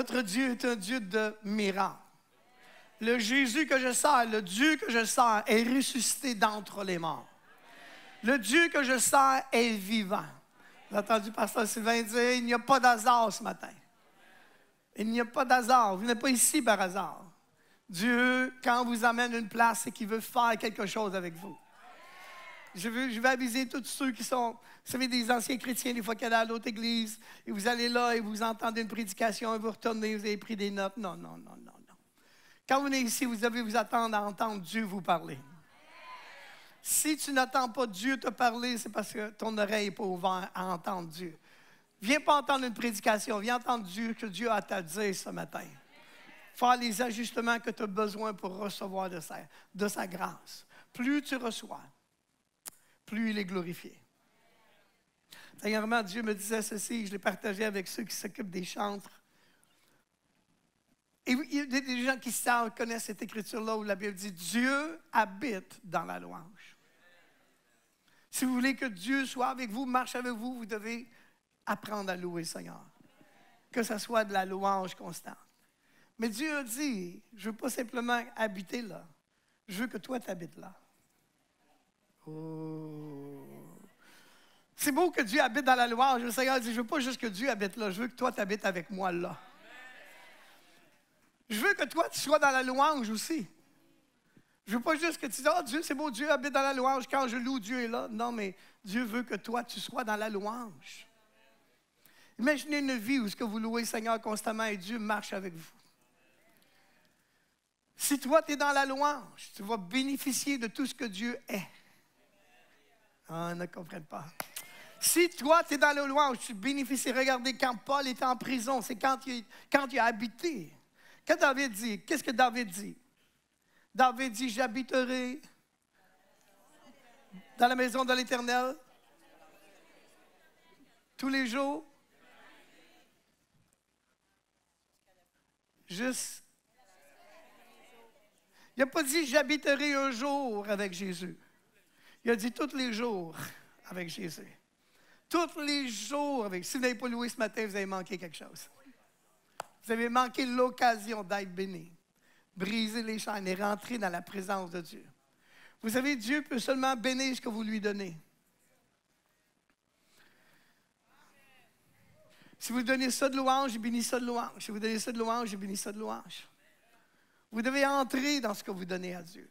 Notre Dieu est un Dieu de miracles. Le Jésus que je sers, le Dieu que je sers est ressuscité d'entre les morts. Le Dieu que je sers est vivant. J'ai entendu pasteur Sylvain dire, il n'y a pas d'hasard ce matin. Il n'y a pas d'hasard. Vous n'êtes pas ici par hasard. Dieu, quand vous amène une place, c'est qu'il veut faire quelque chose avec vous. Je vais aviser tous ceux qui sont, vous savez, des anciens chrétiens, des fois qu'il y a dans l'autre église, et vous allez là et vous entendez une prédication, et vous retournez, vous avez pris des notes. Non, non, non, non, non. Quand vous venez ici, vous devez vous attendre à entendre Dieu vous parler. Si tu n'attends pas Dieu te parler, c'est parce que ton oreille n'est pas ouverte à entendre Dieu. Viens pas entendre une prédication, viens entendre Dieu, que Dieu a à te dire ce matin. Faire les ajustements que tu as besoin pour recevoir de sa grâce. Plus tu reçois, plus il est glorifié. Dernièrement, Dieu me disait ceci, je l'ai partagé avec ceux qui s'occupent des chantres. Et il y a des gens qui savent, connaissent cette écriture-là où la Bible dit « Dieu habite dans la louange ». Si vous voulez que Dieu soit avec vous, marche avec vous, vous devez apprendre à louer le Seigneur. Que ce soit de la louange constante. Mais Dieu a dit, je ne veux pas simplement habiter là. Je veux que toi, tu habites là. Oh. C'est beau que Dieu habite dans la louange. Le Seigneur dit, je ne veux pas juste que Dieu habite là. Je veux que toi, tu habites avec moi là. Je veux que toi, tu sois dans la louange aussi. Je ne veux pas juste que tu dises, oh Dieu, c'est beau, Dieu habite dans la louange. Quand je loue, Dieu est là. Non, mais Dieu veut que toi, tu sois dans la louange. Imaginez une vie où ce que vous louez le Seigneur constamment et Dieu marche avec vous. Si toi, tu es dans la louange, tu vas bénéficier de tout ce que Dieu est. Ah, ne comprennent pas. Si toi, tu es dans la louange, tu bénéficies. Regardez, quand Paul était en prison, c'est quand il a habité. Quand David dit, qu'est-ce que David dit? David dit, j'habiterai dans la maison de l'Éternel tous les jours. Juste. Il n'a pas dit, j'habiterai un jour avec Jésus. Il a dit, tous les jours avec Jésus. Tous les jours avec. Si vous n'avez pas loué ce matin, vous avez manqué quelque chose. Vous avez manqué l'occasion d'être béni. Briser les chaînes et rentrer dans la présence de Dieu. Vous savez, Dieu peut seulement bénir ce que vous lui donnez. Si vous donnez ça de louange, il bénit ça de louange. Si vous donnez ça de louange, il bénit ça de louange. Vous devez entrer dans ce que vous donnez à Dieu.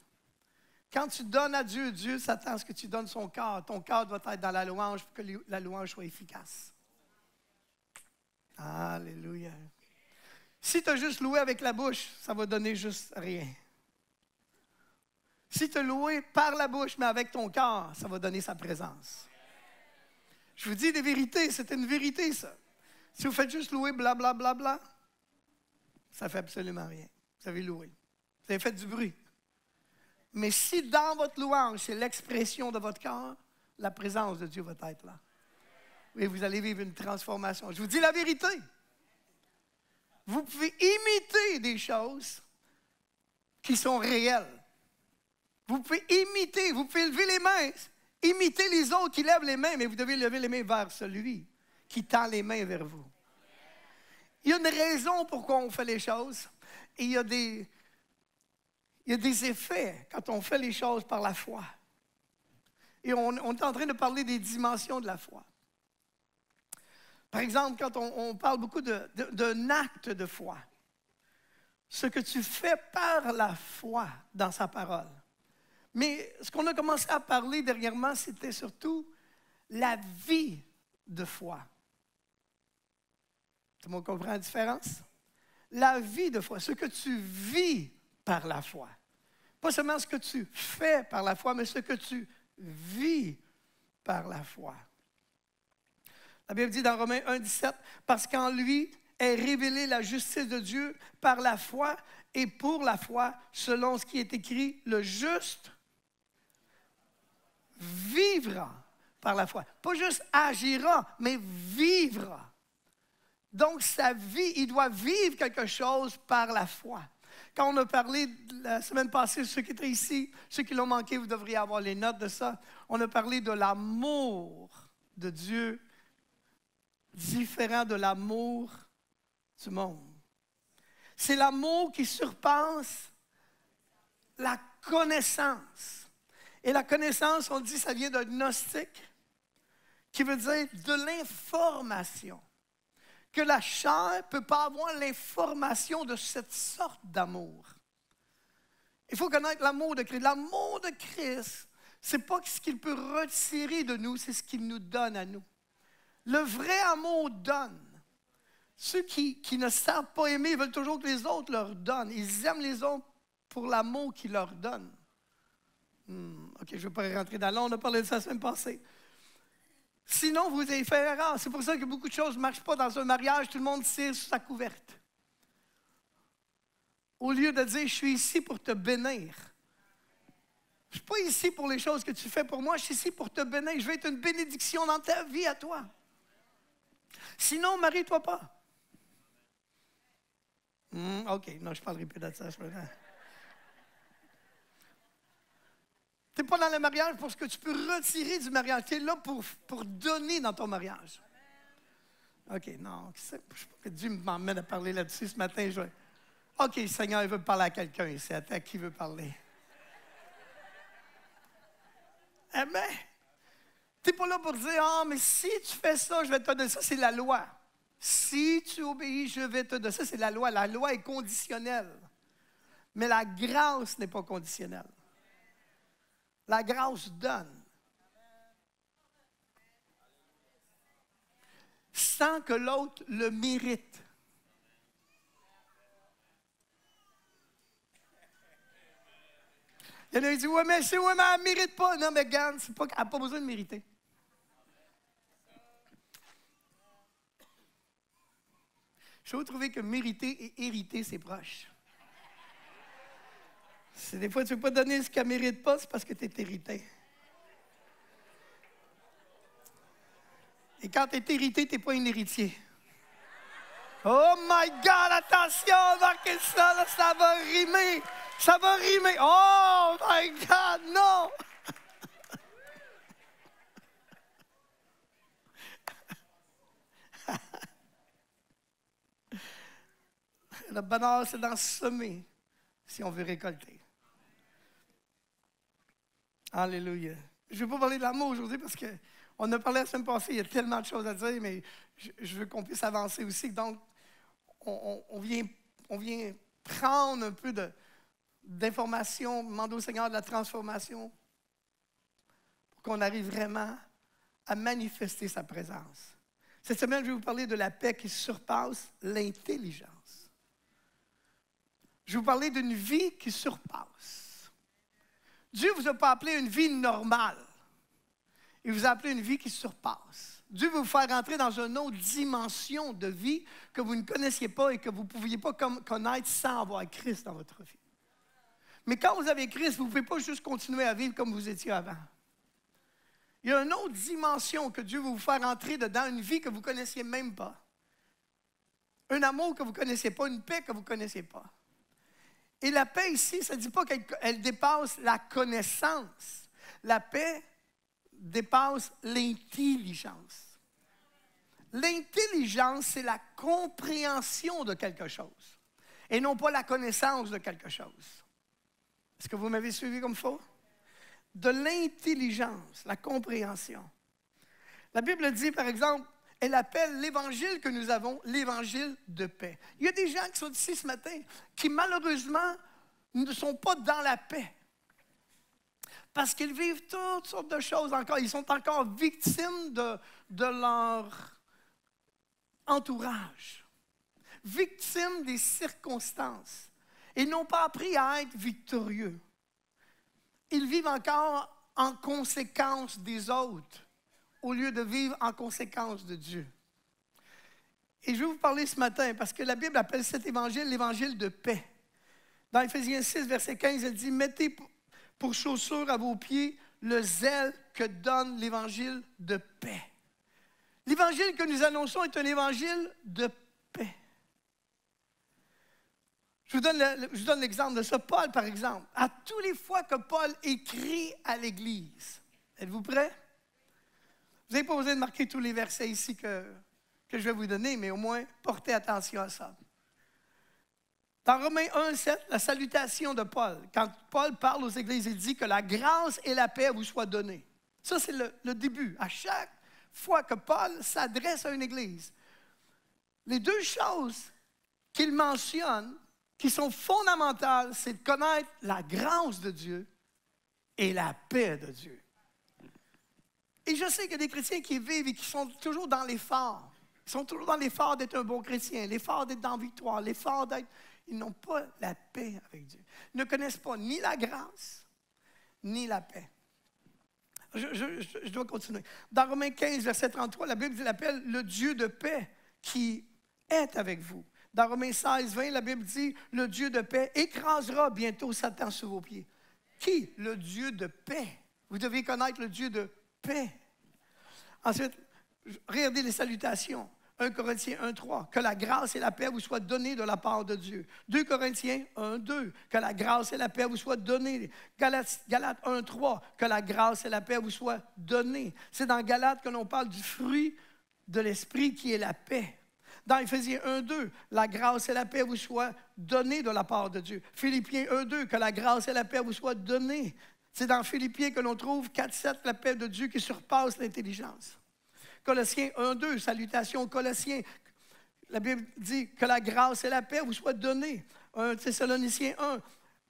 Quand tu donnes à Dieu, Dieu s'attend à ce que tu donnes son cœur. Ton cœur doit être dans la louange pour que la louange soit efficace. Alléluia. Si tu as juste loué avec la bouche, ça va donner juste rien. Si tu as loué par la bouche, mais avec ton cœur, ça va donner sa présence. Je vous dis des vérités, c'est une vérité ça. Si vous faites juste louer blablabla, bla, bla, bla, ça ne fait absolument rien. Vous avez loué. Vous avez fait du bruit. Mais si dans votre louange, c'est l'expression de votre cœur, la présence de Dieu va être là. Et vous allez vivre une transformation. Je vous dis la vérité. Vous pouvez imiter des choses qui sont réelles. Vous pouvez imiter, vous pouvez lever les mains, imiter les autres qui lèvent les mains, mais vous devez lever les mains vers celui qui tend les mains vers vous. Il y a une raison pourquoi on fait les choses. Et il y a des effets quand on fait les choses par la foi. Et on est en train de parler des dimensions de la foi. Par exemple, quand on parle beaucoup d'un acte de foi, ce que tu fais par la foi dans sa parole. Mais ce qu'on a commencé à parler dernièrement, c'était surtout la vie de foi. Tout le monde comprend la différence? La vie de foi, ce que tu vis par la foi. Pas seulement ce que tu fais par la foi, mais ce que tu vis par la foi. La Bible dit dans Romains 1, 17, « Parce qu'en lui est révélée la justice de Dieu par la foi et pour la foi, selon ce qui est écrit, le juste vivra par la foi. » Pas juste agira, mais vivra. Donc, sa vie, il doit vivre quelque chose par la foi. Quand on a parlé la semaine passée, ceux qui étaient ici, ceux qui l'ont manqué, vous devriez avoir les notes de ça. On a parlé de l'amour de Dieu différent de l'amour du monde. C'est l'amour qui surpasse la connaissance. Et la connaissance, on dit, ça vient d'un gnostique, qui veut dire de l'information. Que la chair ne peut pas avoir l'information de cette sorte d'amour. Il faut connaître l'amour de Christ. L'amour de Christ, ce n'est pas ce qu'il peut retirer de nous, c'est ce qu'il nous donne à nous. Le vrai amour donne. Ceux qui ne savent pas aimer, ils veulent toujours que les autres leur donnent. Ils aiment les autres pour l'amour qu'ils leur donnent. OK, je ne vais pas rentrer dans là, on a parlé de ça la semaine passée. Sinon, vous avez fait erreur. C'est pour ça que beaucoup de choses ne marchent pas dans un mariage. Tout le monde tire sur sa couverte. Au lieu de dire, je suis ici pour te bénir. Je ne suis pas ici pour les choses que tu fais pour moi. Je suis ici pour te bénir. Je veux être une bénédiction dans ta vie à toi. Sinon, marie-toi pas. OK, non, je ne parlerai plus de ça. Tu n'es pas dans le mariage pour ce que tu peux retirer du mariage. Tu es là pour donner dans ton mariage. OK, non. Je ne sais pas que Dieu m'emmène à parler là-dessus ce matin. OK, Seigneur, il veut parler à quelqu'un ici. À qui veut parler? Amen. Tu n'es pas là pour dire, mais si tu fais ça, je vais te donner. Ça, c'est la loi. Si tu obéis, je vais te donner. Ça, c'est la loi. La loi est conditionnelle. Mais la grâce n'est pas conditionnelle. La grâce donne. Sans que l'autre le mérite. Il y en a qui disent, mais elle ne mérite pas. Non, mais regarde, elle n'a pas besoin de mériter. Je veux trouver que mériter et hériter, c'est proche. Si des fois, tu ne veux pas donner ce qu'elle ne mérite pas, c'est parce que tu es hérité. Et quand tu es hérité, tu n'es pas un héritier. Oh my God, attention, marquez ça, là, ça va rimer. Ça va rimer. Oh my God, non! Le bonheur, c'est d'en semer si on veut récolter. Alléluia. Je ne vais pas parler de l'amour aujourd'hui parce qu'on a parlé la semaine passée, il y a tellement de choses à dire, mais je veux qu'on puisse avancer aussi. Donc, on vient prendre un peu d'informations, demander au Seigneur de la transformation pour qu'on arrive vraiment à manifester sa présence. Cette semaine, je vais vous parler de la paix qui surpasse l'intelligence. Je vais vous parler d'une vie qui surpasse. Dieu ne vous a pas appelé une vie normale. Il vous a appelé une vie qui surpasse. Dieu veut vous faire entrer dans une autre dimension de vie que vous ne connaissiez pas et que vous ne pouviez pas connaître sans avoir Christ dans votre vie. Mais quand vous avez Christ, vous ne pouvez pas juste continuer à vivre comme vous étiez avant. Il y a une autre dimension que Dieu veut vous faire entrer dedans, une vie que vous ne connaissiez même pas. Un amour que vous ne connaissiez pas, une paix que vous ne connaissiez pas. Et la paix ici, ça ne dit pas qu'elle dépasse la connaissance. La paix dépasse l'intelligence. L'intelligence, c'est la compréhension de quelque chose et non pas la connaissance de quelque chose. Est-ce que vous m'avez suivi comme il faut? De l'intelligence, la compréhension. La Bible dit, par exemple, elle appelle l'évangile que nous avons l'évangile de paix. Il y a des gens qui sont ici ce matin qui, malheureusement, ne sont pas dans la paix. Parce qu'ils vivent toutes sortes de choses encore. Ils sont encore victimes de leur entourage. Victimes des circonstances. Ils n'ont pas appris à être victorieux. Ils vivent encore en conséquence des autres, au lieu de vivre en conséquence de Dieu. Et je vais vous parler ce matin, parce que la Bible appelle cet évangile l'évangile de paix. Dans Éphésiens 6, verset 15, elle dit « Mettez pour chaussure à vos pieds le zèle que donne l'évangile de paix. » L'évangile que nous annonçons est un évangile de paix. Je vous donne l'exemple de ça. Paul, par exemple, à toutes les fois que Paul écrit à l'Église, êtes-vous prêts? Vous n'avez pas besoin de marquer tous les versets ici que je vais vous donner, mais au moins, portez attention à ça. Dans Romains 1,7, la salutation de Paul. Quand Paul parle aux églises, il dit que la grâce et la paix vous soient données. Ça, c'est le début. À chaque fois que Paul s'adresse à une église, les deux choses qu'il mentionne, qui sont fondamentales, c'est de connaître la grâce de Dieu et la paix de Dieu. Et je sais qu'il y a des chrétiens qui vivent et qui sont toujours dans l'effort. Ils sont toujours dans l'effort d'être un bon chrétien, l'effort d'être dans la victoire, l'effort d'être... Ils n'ont pas la paix avec Dieu. Ils ne connaissent pas ni la grâce, ni la paix. Je dois continuer. Dans Romains 15, verset 33, la Bible l'appelle le Dieu de paix qui est avec vous. Dans Romains 16, 20, la Bible dit le Dieu de paix écrasera bientôt Satan sous vos pieds. Qui? Le Dieu de paix. Vous devez connaître le Dieu de paix. Ensuite, regardez les salutations. 1 Corinthiens 1,3, que la grâce et la paix vous soient données de la part de Dieu. 2 Corinthiens 1,2, que la grâce et la paix vous soient données. Galates 1,3, que la grâce et la paix vous soient données. C'est dans Galates que l'on parle du fruit de l'esprit qui est la paix. Dans Éphésiens 1,2, la grâce et la paix vous soient données de la part de Dieu. Philippiens 1,2, que la grâce et la paix vous soient données. C'est dans Philippiens que l'on trouve 4,7, la paix de Dieu qui surpasse l'intelligence. Colossiens 1,2, salutations aux Colossiens. La Bible dit que la grâce et la paix vous soient données. 1 Thessaloniciens 1,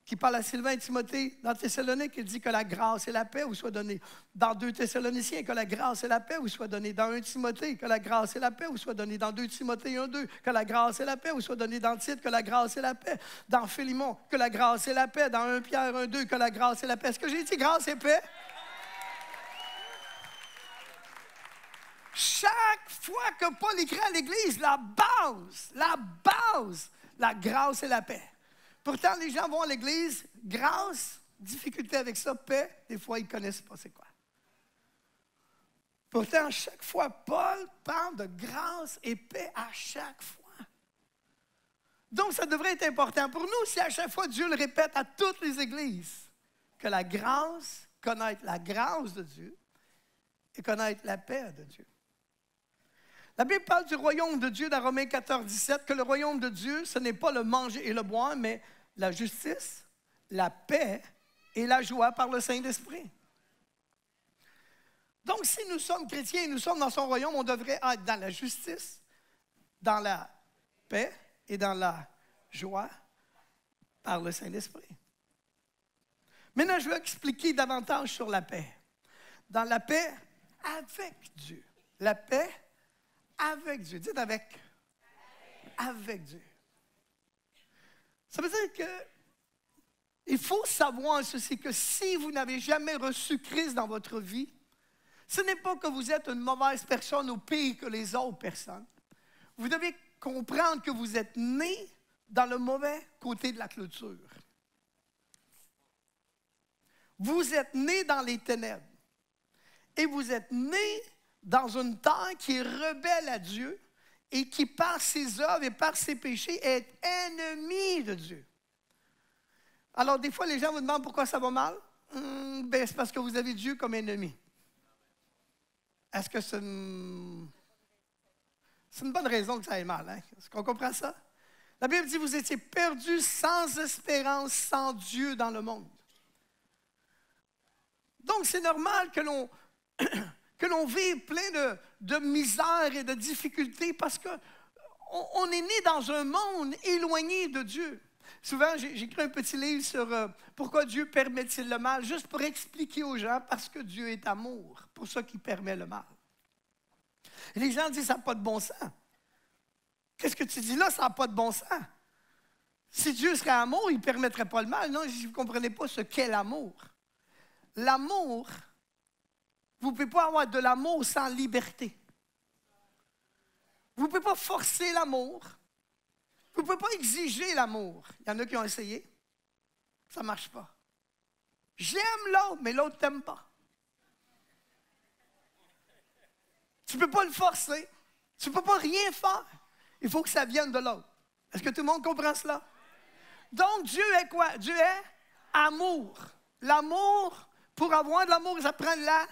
qui parle à Sylvain et Timothée dans Thessalonique, il dit que la grâce et la paix vous soient données. Dans 2 Thessaloniciens, que la grâce et la paix vous soient données. Dans 1 Timothée, que la grâce et la paix vous soient données. Dans 2 Timothée 1,2, que la grâce et la paix vous soient données. Dans Tite, que la grâce et la paix. Dans Philémon, que la grâce et la paix. Dans 1 Pierre 1,2, que la grâce et la paix. Est-ce que j'ai dit grâce et paix? Chaque fois que Paul écrit à l'Église, la base, la grâce et la paix. Pourtant, les gens vont à l'Église, grâce, difficulté avec ça, paix, des fois, ils ne connaissent pas c'est quoi. Pourtant, chaque fois, Paul parle de grâce et paix à chaque fois. Donc, ça devrait être important pour nous si à chaque fois Dieu le répète à toutes les églises, que la grâce, connaître la grâce de Dieu et connaître la paix de Dieu. La Bible parle du royaume de Dieu dans Romains 14, 17, que le royaume de Dieu, ce n'est pas le manger et le boire, mais la justice, la paix et la joie par le Saint-Esprit. Donc, si nous sommes chrétiens et nous sommes dans son royaume, on devrait être dans la justice, dans la paix et dans la joie par le Saint-Esprit. Maintenant, je vais expliquer davantage sur la paix. Dans la paix avec Dieu. La paix avec Dieu. Dites avec. Avec Dieu. Ça veut dire que il faut savoir ceci, que si vous n'avez jamais reçu Christ dans votre vie, ce n'est pas que vous êtes une mauvaise personne ou pire que les autres personnes. Vous devez comprendre que vous êtes né dans le mauvais côté de la clôture. Vous êtes né dans les ténèbres. Et vous êtes né dans une terre qui est rebelle à Dieu et qui, par ses œuvres et par ses péchés, est ennemi de Dieu. Alors, des fois, les gens vous demandent pourquoi ça va mal. Ben, c'est parce que vous avez Dieu comme ennemi. Est-ce que c'est une bonne raison que ça aille mal? Hein? Est-ce qu'on comprend ça? La Bible dit, vous étiez perdus sans espérance, sans Dieu dans le monde. Donc, c'est normal que l'on vive plein de misère et de difficultés parce qu'on est né dans un monde éloigné de Dieu. Souvent, j'écris un petit livre sur pourquoi Dieu permet-il le mal, juste pour expliquer aux gens parce que Dieu est amour, pour ça qu'il permet le mal. Et les gens disent, ça n'a pas de bon sens. Qu'est-ce que tu dis là, ça n'a pas de bon sens? Si Dieu serait amour, il ne permettrait pas le mal. Non, vous ne comprenez pas ce qu'est l'amour. L'amour, vous ne pouvez pas avoir de l'amour sans liberté. Vous ne pouvez pas forcer l'amour. Vous ne pouvez pas exiger l'amour. Il y en a qui ont essayé. Ça ne marche pas. J'aime l'autre, mais l'autre ne t'aime pas. Tu ne peux pas le forcer. Tu ne peux pas rien faire. Il faut que ça vienne de l'autre. Est-ce que tout le monde comprend cela? Donc, Dieu est quoi? Dieu est amour. L'amour, pour avoir de l'amour, ça prend de la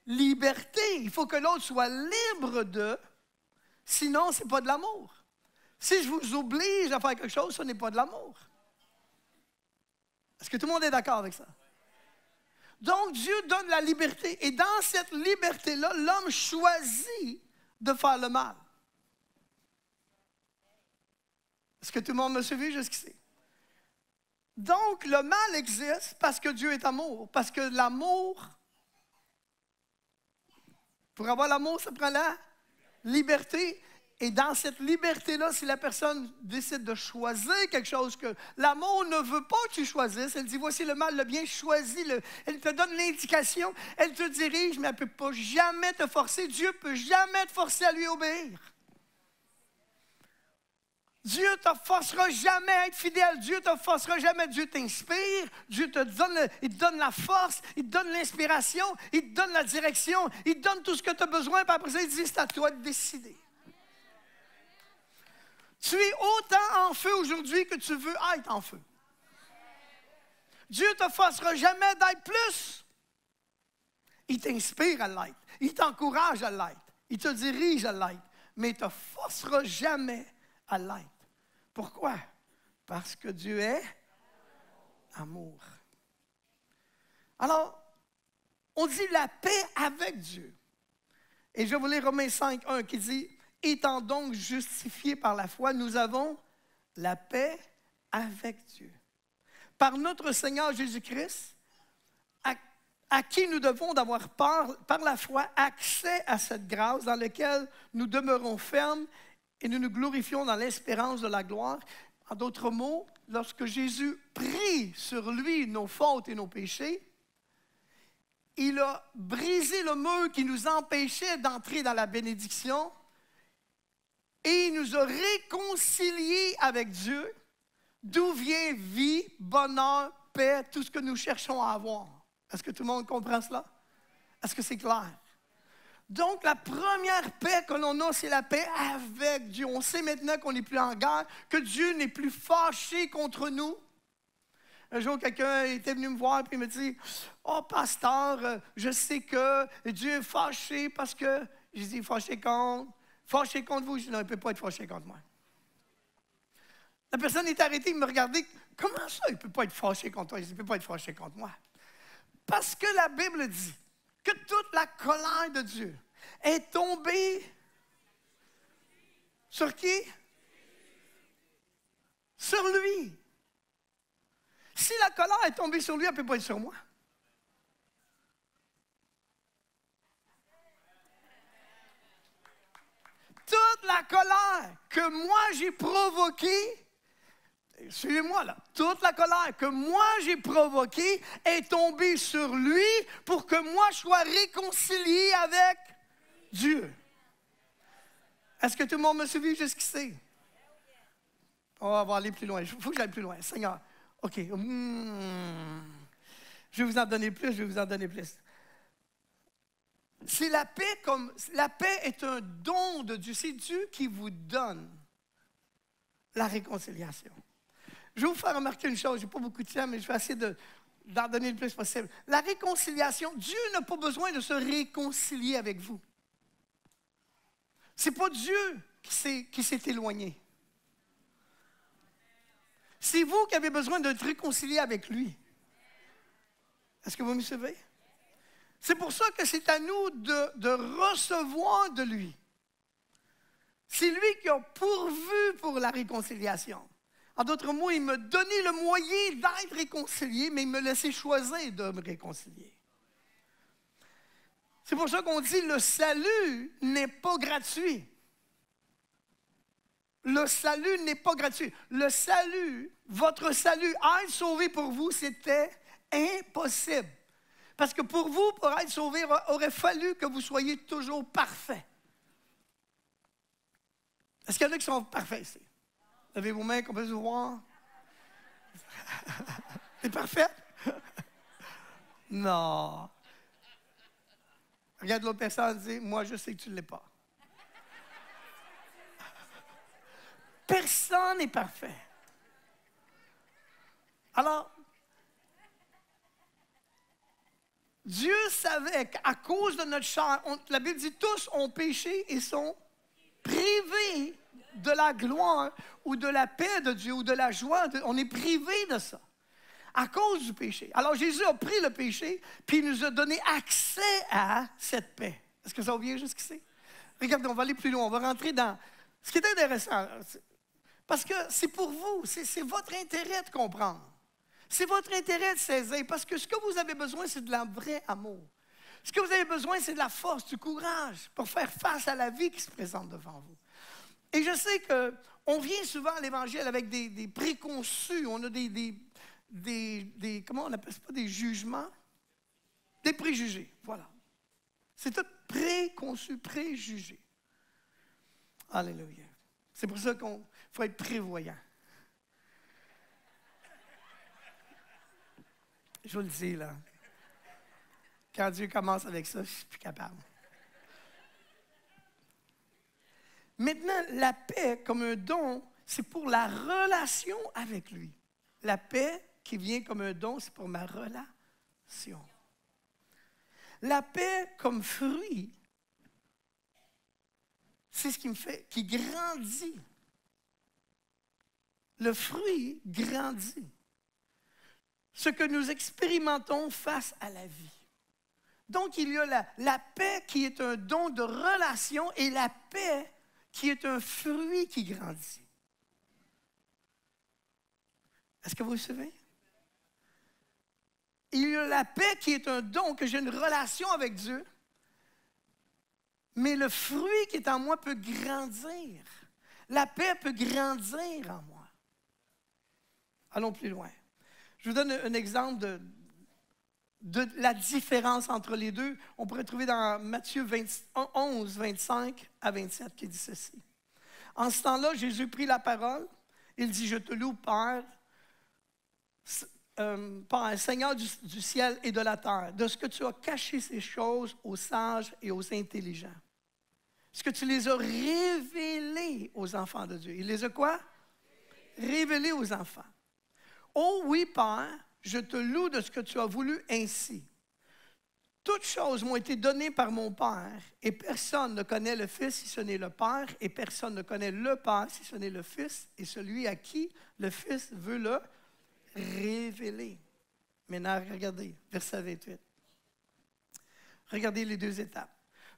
liberté. Il faut que l'autre soit libre de, sinon, ce n'est pas de l'amour. Si je vous oblige à faire quelque chose, ce n'est pas de l'amour. Est-ce que tout le monde est d'accord avec ça? Donc, Dieu donne la liberté. Et dans cette liberté-là, l'homme choisit de faire le mal. Est-ce que tout le monde me suit jusqu'ici? Donc, le mal existe parce que Dieu est amour. Parce que l'amour, pour avoir l'amour, ça prend la liberté. Et dans cette liberté-là, si la personne décide de choisir quelque chose que l'amour ne veut pas que tu choisisses, elle dit, voici le mal, le bien, choisis-le. Elle te donne l'indication, elle te dirige, mais elle ne peut pas jamais te forcer. Dieu ne peut jamais te forcer à lui obéir. Dieu ne te forcera jamais à être fidèle. Dieu ne te forcera jamais. Dieu t'inspire. Dieu te donne, il te donne la force, il te donne l'inspiration, il te donne la direction, il te donne tout ce que tu as besoin. Puis après ça, il dit, c'est à toi de décider. Tu es autant en feu aujourd'hui que tu veux être en feu. Dieu ne te forcera jamais d'être plus. Il t'inspire à l'être. Il t'encourage à l'être. Il te dirige à l'être. Mais il ne te forcera jamais à l'être. Pourquoi? Parce que Dieu est amour. Alors, on dit la paix avec Dieu. Et je vais vous lire Romains 5, 1 qui dit, étant donc justifiés par la foi, nous avons la paix avec Dieu. Par notre Seigneur Jésus-Christ, à qui nous devons d'avoir par la foi accès à cette grâce dans laquelle nous demeurons fermes et nous nous glorifions dans l'espérance de la gloire. En d'autres mots, lorsque Jésus prit sur lui nos fautes et nos péchés, il a brisé le mur qui nous empêchait d'entrer dans la bénédiction et il nous a réconciliés avec Dieu, d'où vient vie, bonheur, paix, tout ce que nous cherchons à avoir. Est-ce que tout le monde comprend cela? Est-ce que c'est clair? Donc, la première paix que l'on a, c'est la paix avec Dieu. On sait maintenant qu'on n'est plus en guerre, que Dieu n'est plus fâché contre nous. Un jour, quelqu'un était venu me voir et il me dit, « Oh, pasteur, je sais que Dieu est fâché parce que... » J'ai dit, « Fâché contre vous? » Je dis, « Non, il ne peut pas être fâché contre moi. » La personne est arrêtée, il me regardait, « Comment ça, il ne peut pas être fâché contre toi? » Il dit, « Il ne peut pas être fâché contre moi. » Parce que la Bible dit que toute la colère de Dieu est tombée sur qui? Sur lui. Si la colère est tombée sur lui, elle ne peut pas être sur moi. Toute la colère que moi j'ai provoquée, suivez-moi là, toute la colère que moi j'ai provoquée est tombée sur lui pour que moi je sois réconcilié avec Dieu. Est-ce que tout le monde me suit jusqu'ici? On va aller plus loin. Il faut que j'aille plus loin. Seigneur, OK. Je vais vous en donner plus, C'est la paix la paix est un don de Dieu. C'est Dieu qui vous donne la réconciliation. Je vais vous faire remarquer une chose. Je n'ai pas beaucoup de temps, mais je vais essayer d'en donner le plus possible. La réconciliation, Dieu n'a pas besoin de se réconcilier avec vous. Ce n'est pas Dieu qui s'est éloigné. C'est vous qui avez besoin de te réconcilier avec lui. Est-ce que vous me suivez? C'est pour ça que c'est à nous de recevoir de lui. C'est lui qui a pourvu pour la réconciliation. En d'autres mots, il m'a donné le moyen d'être réconcilié, mais il me laissait choisir de me réconcilier. C'est pour ça qu'on dit le salut n'est pas gratuit. Le salut n'est pas gratuit. Le salut, votre salut, être sauvé pour vous, c'était impossible. Parce que pour vous, pour être sauvé, il aurait fallu que vous soyez toujours parfait. Est-ce qu'il y en a qui sont parfaits ici? Levez vos mains qu'on peut vous voir. T'es parfait? Non. Regarde l'autre personne et dis, moi je sais que tu ne l'es pas. Personne n'est parfait. Alors, Dieu savait qu'à cause de notre chair, la Bible dit tous ont péché et sont privés de la gloire ou de la paix de Dieu ou de la joie. On est privé de ça à cause du péché. Alors Jésus a pris le péché puis il nous a donné accès à cette paix. Est-ce que ça va bien jusqu'ici? Regardez, on va aller plus loin. On va rentrer dans... Ce qui est intéressant, parce que c'est pour vous, c'est votre intérêt de comprendre. C'est votre intérêt de saisir, parce que ce que vous avez besoin, c'est de la vraie amour. Ce que vous avez besoin, c'est de la force, du courage pour faire face à la vie qui se présente devant vous. Et je sais qu'on vient souvent à l'Évangile avec des préconçus, on a comment on appelle ça, des jugements, des préjugés, voilà. C'est tout préconçu, préjugé. Alléluia. C'est pour ça qu'il faut être prévoyant. Je vous le dis, là. Quand Dieu commence avec ça, je ne suis plus capable. Maintenant, la paix comme un don, c'est pour la relation avec lui. La paix qui vient comme un don, c'est pour ma relation. La paix comme fruit, c'est ce qui me fait, qui grandit. Le fruit grandit. Ce que nous expérimentons face à la vie. Donc, il y a la paix qui est un don de relation et la paix qui est un fruit qui grandit. Est-ce que vous le savez? Il y a la paix qui est un don, que j'ai une relation avec Dieu, mais le fruit qui est en moi peut grandir. La paix peut grandir en moi. Allons plus loin. Je vous donne un exemple de la différence entre les deux. On pourrait trouver dans Matthieu 11, 25 à 27 qui dit ceci. En ce temps-là, Jésus prit la parole. Il dit, je te loue, Père, Seigneur du ciel et de la terre, de ce que tu as caché ces choses aux sages et aux intelligents. Ce que tu les as révélées aux enfants de Dieu. Il les a quoi? Révélées aux enfants. Oh oui, Père, je te loue de ce que tu as voulu ainsi. Toutes choses m'ont été données par mon Père, et personne ne connaît le Fils si ce n'est le Père, et personne ne connaît le Père si ce n'est le Fils, et celui à qui le Fils veut le révéler. Maintenant, regardez, verset 28. Regardez les deux étapes.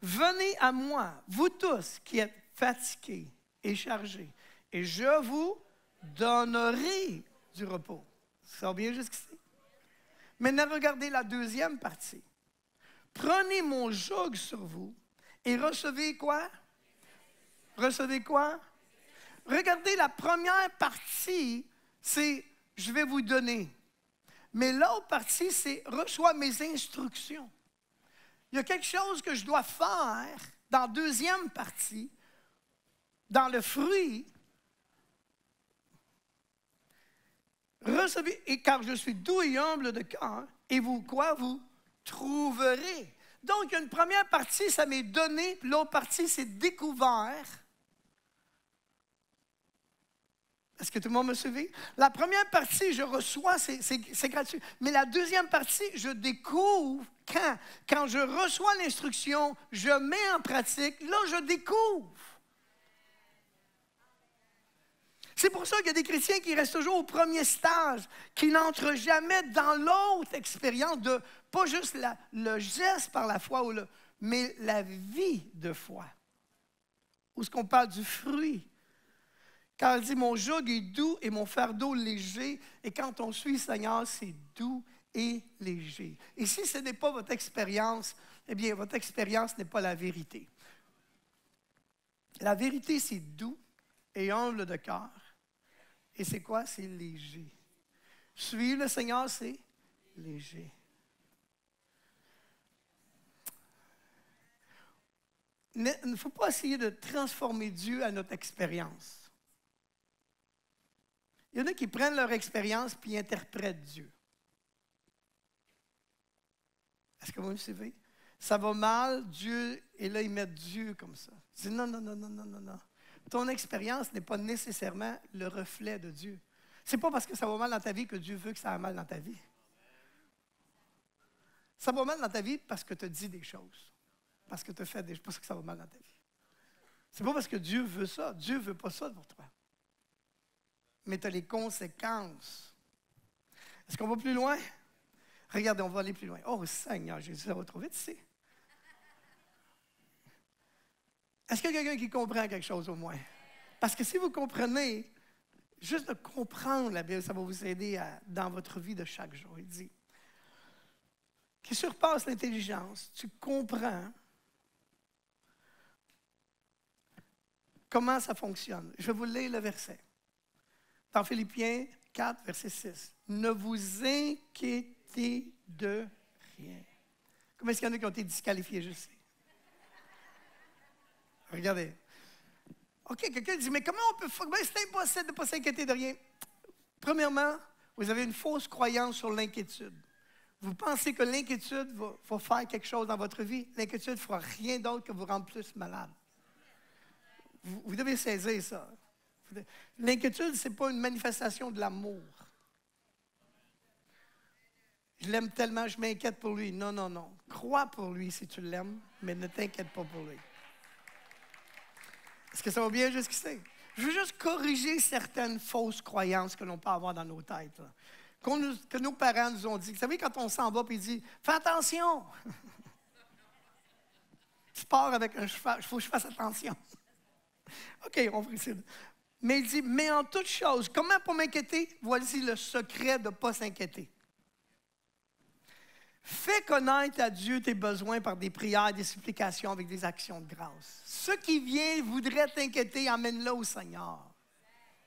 Venez à moi, vous tous qui êtes fatigués et chargés, et je vous donnerai du repos. Ça va bien jusqu'ici? Maintenant, regardez la deuxième partie. Prenez mon joug sur vous et recevez quoi? Recevez quoi? Regardez, la première partie, c'est « je vais vous donner ». Mais l'autre partie, c'est « reçois mes instructions ». Il y a quelque chose que je dois faire dans la deuxième partie, dans le fruit. Recevez, et car je suis doux et humble de cœur, et vous, quoi? Vous trouverez. Donc, une première partie, ça m'est donné, puis l'autre partie, c'est découvert. Est-ce que tout le monde me suit? La première partie, je reçois, c'est gratuit. Mais la deuxième partie, je découvre quand? Quand je reçois l'instruction, je mets en pratique, là, je découvre. C'est pour ça qu'il y a des chrétiens qui restent toujours au premier stage, qui n'entrent jamais dans l'autre expérience de, pas juste le geste par la foi, mais la vie de foi. Où est-ce qu'on parle du fruit? Quand elle dit, mon joug est doux et mon fardeau léger, et quand on suit le Seigneur, c'est doux et léger. Et si ce n'est pas votre expérience, eh bien, votre expérience n'est pas la vérité. La vérité, c'est doux et humble de cœur. Et c'est quoi? C'est léger. Suivre le Seigneur, c'est léger. Il ne faut pas essayer de transformer Dieu à notre expérience. Il y en a qui prennent leur expérience puis interprètent Dieu. Est-ce que vous me suivez? Ça va mal, Dieu, et là, ils mettent Dieu comme ça. Ils disent non, non, non, non, non, non, non. Ton expérience n'est pas nécessairement le reflet de Dieu. Ce n'est pas parce que ça va mal dans ta vie que Dieu veut que ça aille mal dans ta vie. Ça va mal dans ta vie parce que tu as dit des choses. Parce que tu as fait des choses. C'est pas ça que ça va mal dans ta vie. C'est pas parce que Dieu veut ça. Dieu ne veut pas ça pour toi. Mais tu as les conséquences. Est-ce qu'on va plus loin? Regardez, on va aller plus loin. Oh Seigneur Jésus, ça va trop vite ici. Est-ce qu'il y a quelqu'un qui comprend quelque chose au moins? Parce que si vous comprenez, juste de comprendre la Bible, ça va vous aider dans votre vie de chaque jour. Il dit, qui surpasse l'intelligence, tu comprends comment ça fonctionne. Je vais vous lire le verset. Dans Philippiens 4, verset 6. Ne vous inquiétez de rien. Comment est-ce qu'il y en a qui ont été disqualifiés, je sais? Regardez. OK, quelqu'un dit, mais comment on peut... Ben, c'est impossible de ne pas s'inquiéter de rien. Premièrement, vous avez une fausse croyance sur l'inquiétude. Vous pensez que l'inquiétude va faire quelque chose dans votre vie. L'inquiétude ne fera rien d'autre que vous rendre plus malade. Vous devez saisir ça. L'inquiétude, ce n'est pas une manifestation de l'amour. Je l'aime tellement, je m'inquiète pour lui. Non, non, non. Crois pour lui si tu l'aimes, mais ne t'inquiète pas pour lui. Est-ce que ça va bien jusqu'ici? Je veux juste corriger certaines fausses croyances que l'on peut avoir dans nos têtes. Que nos parents nous ont dit. Vous savez, quand on s'en va et il dit « Fais attention! » Tu pars avec un cheval, il faut que je fasse attention. OK, on précise. Mais il dit « Mais en toute chose, comment pour m'inquiéter? Voici le secret de ne pas s'inquiéter. Fais connaître à Dieu tes besoins par des prières, des supplications avec des actions de grâce. Ce qui vient voudrait t'inquiéter, emmène-le au Seigneur.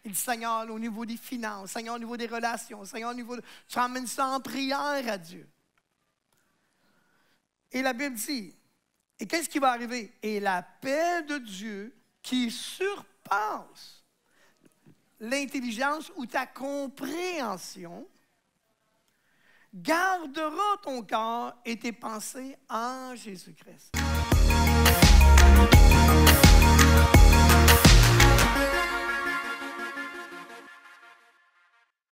Il dit, Seigneur, au niveau des finances, Seigneur, au niveau des relations, Seigneur, au niveau de... Tu emmènes ça en prière à Dieu. Et la Bible dit, et qu'est-ce qui va arriver? Et la paix de Dieu qui surpasse l'intelligence ou ta compréhension gardera ton cœur et tes pensées en Jésus-Christ.